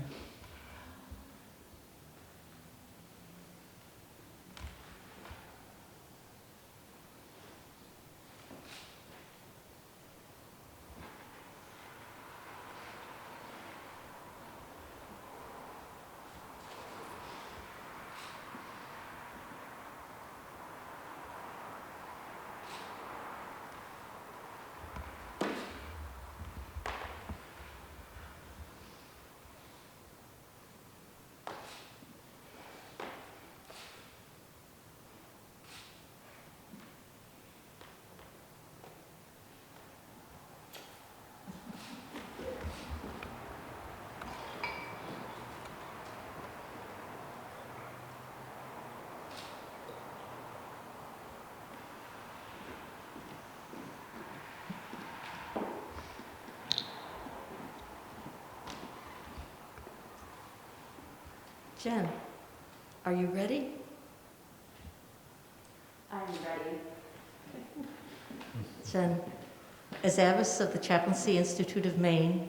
Jen, are you ready? I'm ready. Jen, as Abbess of the Chaplaincy Institute of Maine,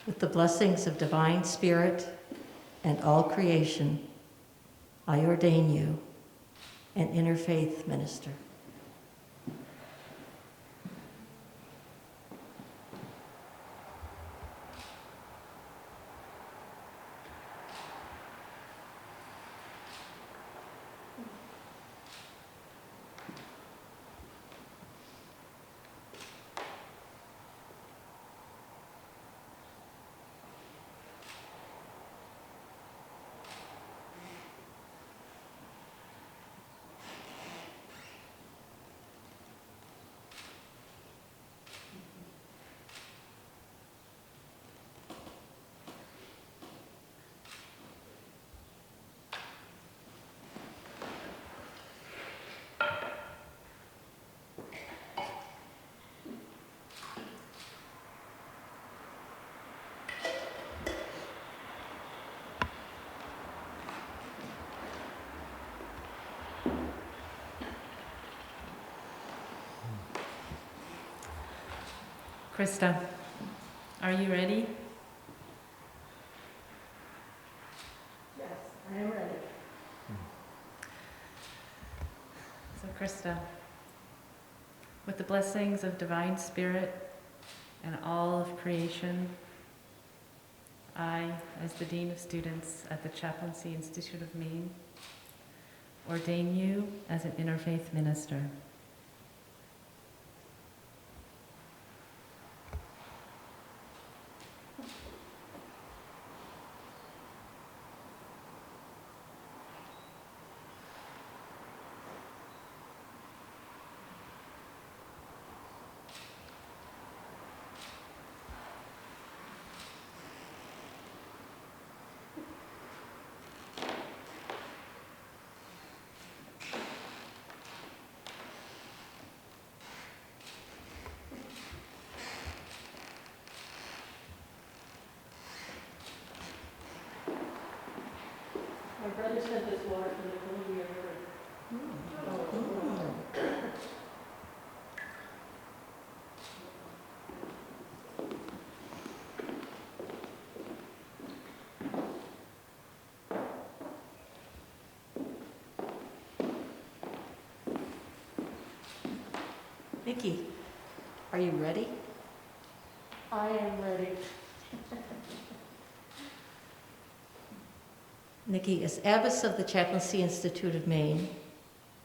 with the blessings of divine spirit and all creation, I ordain you an interfaith minister. Krista, are you ready? Yes, I am ready. Krista, with the blessings of Divine Spirit and all of creation, I, as the Dean of Students at the Chaplaincy Institute of Maine, ordain you as an interfaith minister. My brother sent this water from the Columbia River. Nikki, are you ready? I am ready. Nikki, as Abbess of the Chaplaincy Institute of Maine,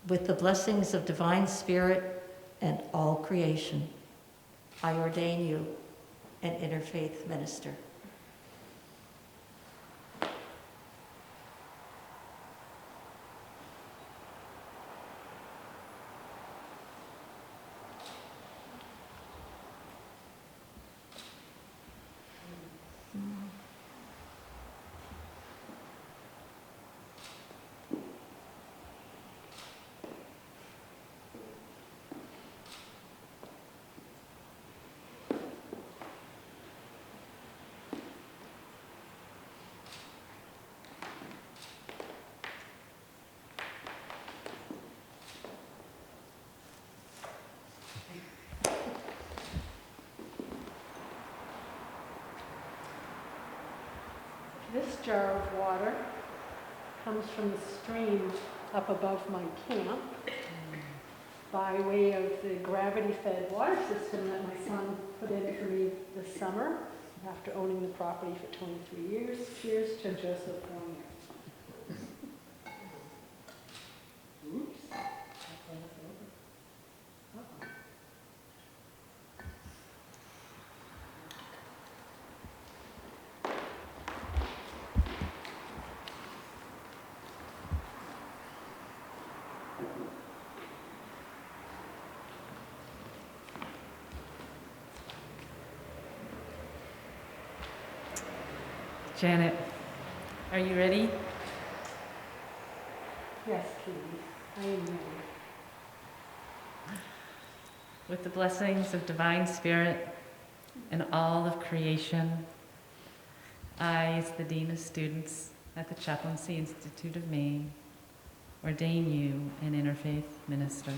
with the blessings of Divine Spirit and all creation, I ordain you an interfaith minister. This jar of water comes from the stream up above my camp by way of the gravity-fed water system that my son put in for me this summer after owning the property for 23 years. Cheers to Joseph Fournier. Oops. Uh-oh. Janet, are you ready? Yes, please. I am ready. With the blessings of Divine Spirit and all of creation, I, as the Dean of Students at the Chaplaincy Institute of Maine, ordain you an interfaith minister.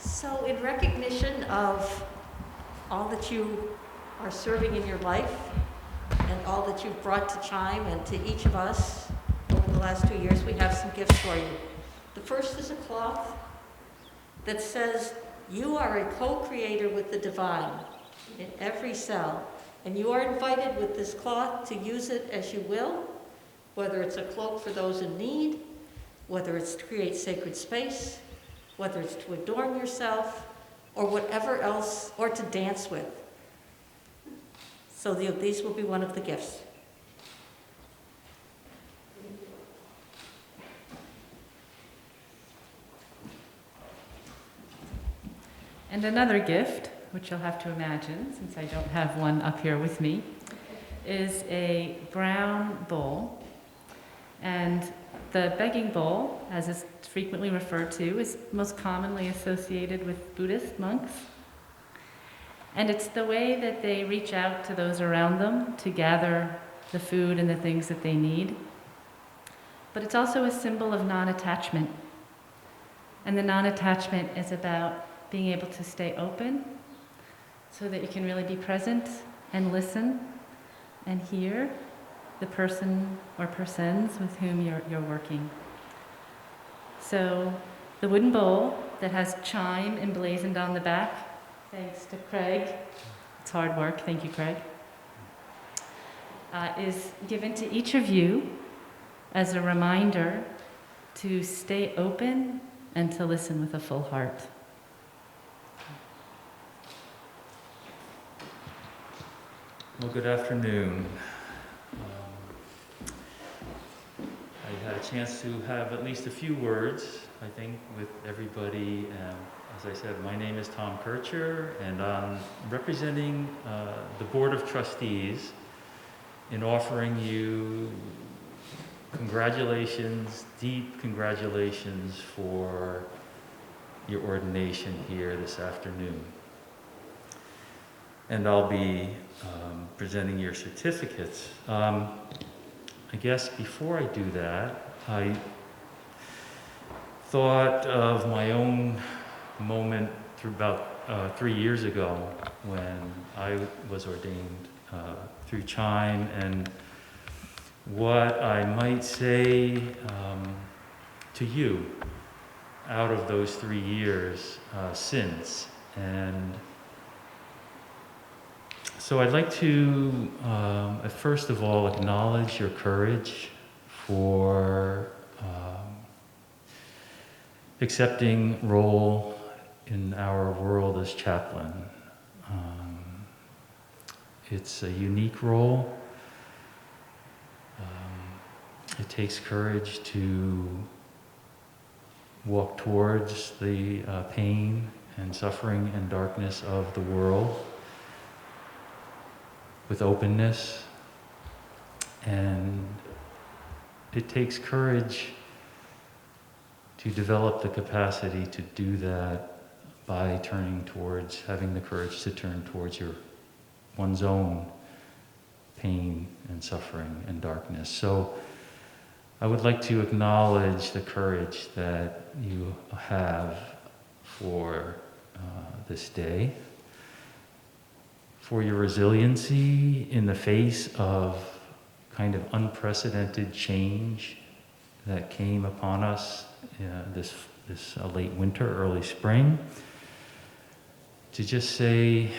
So in recognition of all that you are serving in your life and all that you've brought to ChIME and to each of us over the last 2 years, we have some gifts for you. The first is a cloth that says, you are a co-creator with the divine in every cell, and you are invited with this cloth to use it as you will, whether it's a cloak for those in need, whether it's to create sacred space, whether it's to adorn yourself, or whatever else, or to dance with. So these will be one of the gifts. And another gift, which you'll have to imagine, since I don't have one up here with me, is a brown bowl. And the begging bowl, as is frequently referred to, is most commonly associated with Buddhist monks. And it's the way that they reach out to those around them to gather the food and the things that they need. But it's also a symbol of non-attachment. And the non-attachment is about being able to stay open so that you can really be present and listen and hear the person or persons with whom you're working. So the wooden bowl that has CHIME emblazoned on the back, thanks to Craig, it's hard work, thank you, Craig, is given to each of you as a reminder to stay open and to listen with a full heart. Well, good afternoon. I had a chance to have at least a few words, I think, with everybody. As I said, my name is Tom Kircher, and I'm representing the Board of Trustees in offering you congratulations, deep congratulations for your ordination here this afternoon. And I'll be presenting your certificates. I guess before I do that, I thought of my own moment through about 3 years ago when I was ordained through CHIME, and what I might say to you out of those 3 years since. And so I'd like to, first of all, acknowledge your courage for accepting role in our world as chaplain. It's a unique role. It takes courage to walk towards the pain and suffering and darkness of the world with openness, and it takes courage to develop the capacity to do that by having the courage to turn towards one's own pain and suffering and darkness. So I would like to acknowledge the courage that you have for this day, for your resiliency in the face of kind of unprecedented change that came upon us this late winter, early spring. To just say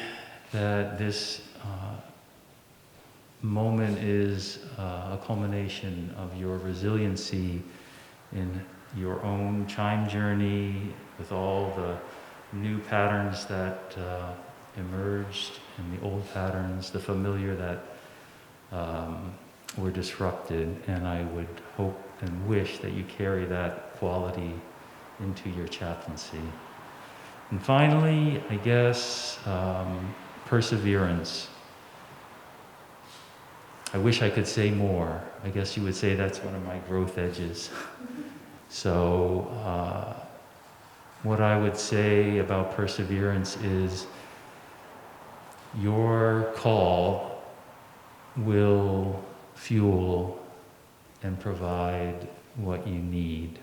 that this moment is a culmination of your resiliency in your own CHIME journey, with all the new patterns that emerged and the old patterns, the familiar that were disrupted. And I would hope and wish that you carry that quality into your chaplaincy. And finally, I guess, perseverance. I wish I could say more. I guess you would say that's one of my growth edges. So what I would say about perseverance is your call will fuel and provide what you need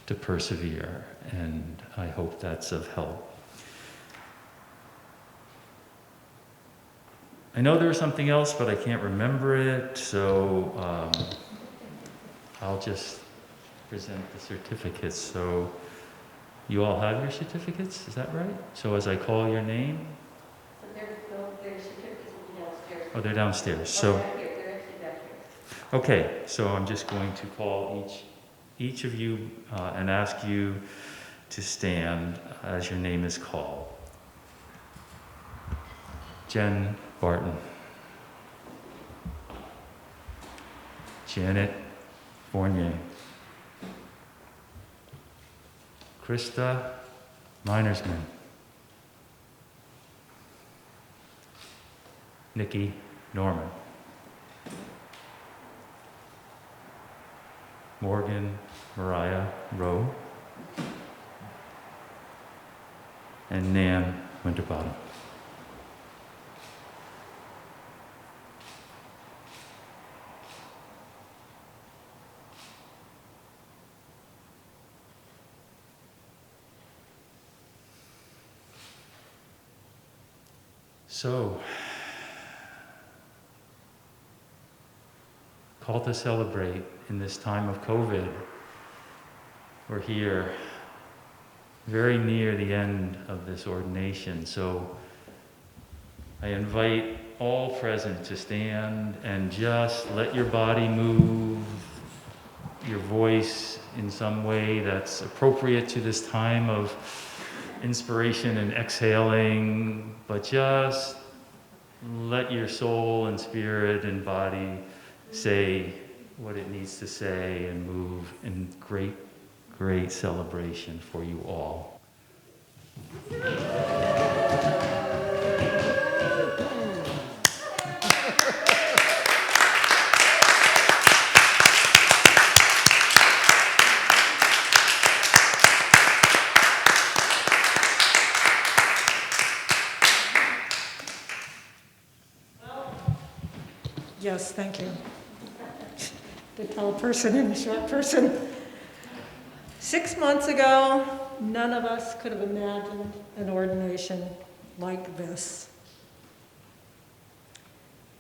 to persevere, and I hope that's of help. I know there was something else, but I can't remember it, so I'll just present the certificates. So you all have your certificates, is that right? So as I call your name? So their certificates will be downstairs. Oh, they're downstairs. So Back here, they're actually back here. okay, so I'm just going to call each of you and ask you to stand as your name is called. Jen Barton. Janet Fournier. Krista Minersman. Nikki Norman. Morgan Mariah Rowe. And Nan Winterbottom. So, call to celebrate in this time of COVID. We're here very near the end of this ordination, so I invite all present to stand and just let your body move, your voice in some way that's appropriate to this time of inspiration and exhaling, but just let your soul and spirit and body say what it needs to say and move in great, great celebration for you all. Yes, thank you. The tall person and the short person. 6 months ago, none of us could have imagined an ordination like this.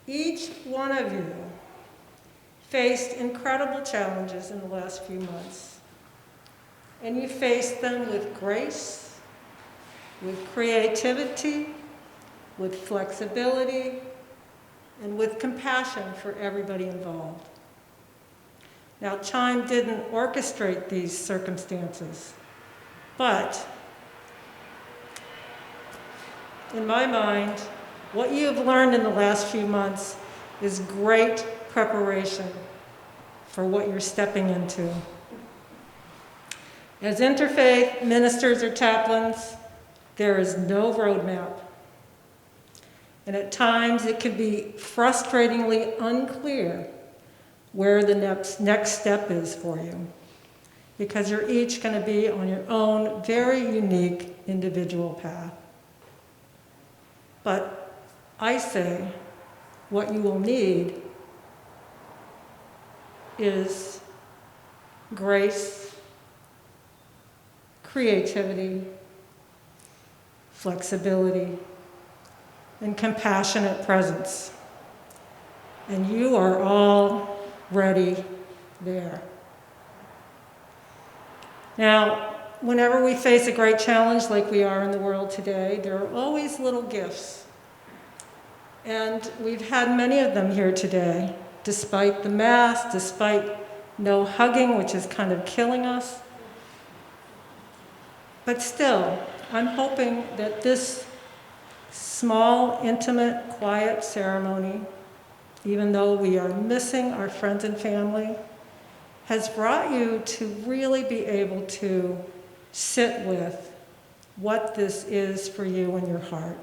Each one of you faced incredible challenges in the last few months, and you faced them with grace, with creativity, with flexibility, and with compassion for everybody involved. Now, ChIME didn't orchestrate these circumstances, but in my mind, what you have learned in the last few months is great preparation for what you're stepping into. As interfaith ministers or chaplains, there is no roadmap. And at times it can be frustratingly unclear where the next step is for you, because you're each going to be on your own very unique individual path. But I say what you will need is grace, creativity, flexibility, and compassionate presence. And you are all ready there. Now, whenever we face a great challenge like we are in the world today, there are always little gifts. And we've had many of them here today, despite the mask, despite no hugging, which is kind of killing us. But still, I'm hoping that this small, intimate, quiet ceremony, even though we are missing our friends and family, has brought you to really be able to sit with what this is for you in your heart,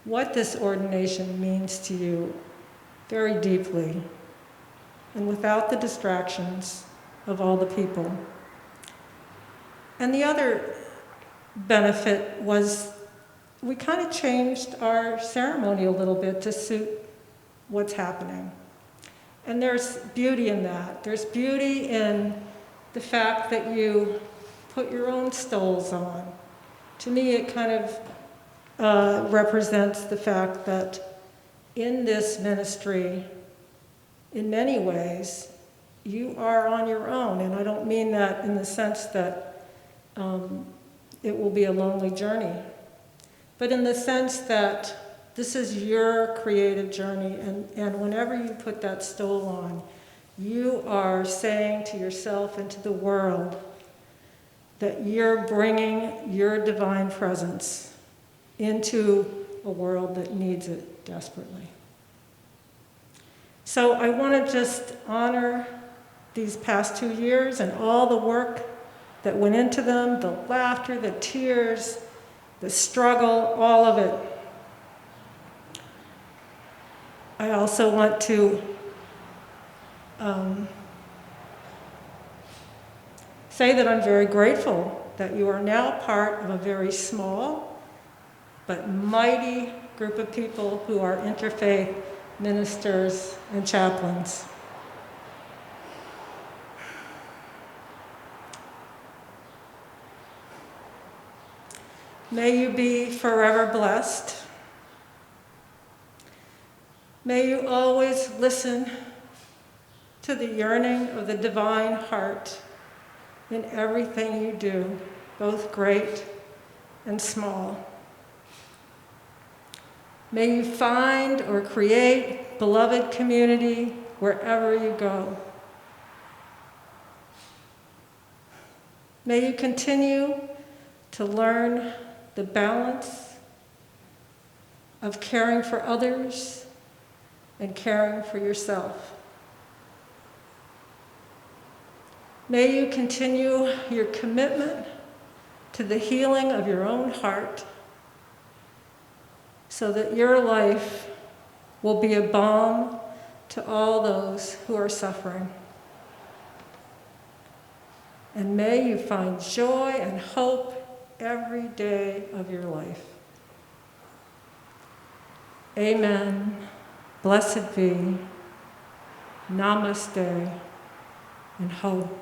what this ordination means to you very deeply, and without the distractions of all the people. And the other benefit was we kind of changed our ceremony a little bit to suit what's happening. And there's beauty in that. There's beauty in the fact that you put your own stoles on. To me, it kind of represents the fact that in this ministry, in many ways, you are on your own. And I don't mean that in the sense that it will be a lonely journey, but in the sense that this is your creative journey, and whenever you put that stole on, you are saying to yourself and to the world that you're bringing your divine presence into a world that needs it desperately. So I want to just honor these past 2 years and all the work that went into them, the laughter, the tears, the struggle, all of it. I also want to say that I'm very grateful that you are now part of a very small but mighty group of people who are interfaith ministers and chaplains. May you be forever blessed. May you always listen to the yearning of the divine heart in everything you do, both great and small. May you find or create beloved community wherever you go. May you continue to learn the balance of caring for others and caring for yourself. May you continue your commitment to the healing of your own heart so that your life will be a balm to all those who are suffering. And may you find joy and hope every day of your life. Amen. Blessed be. Namaste. And hope.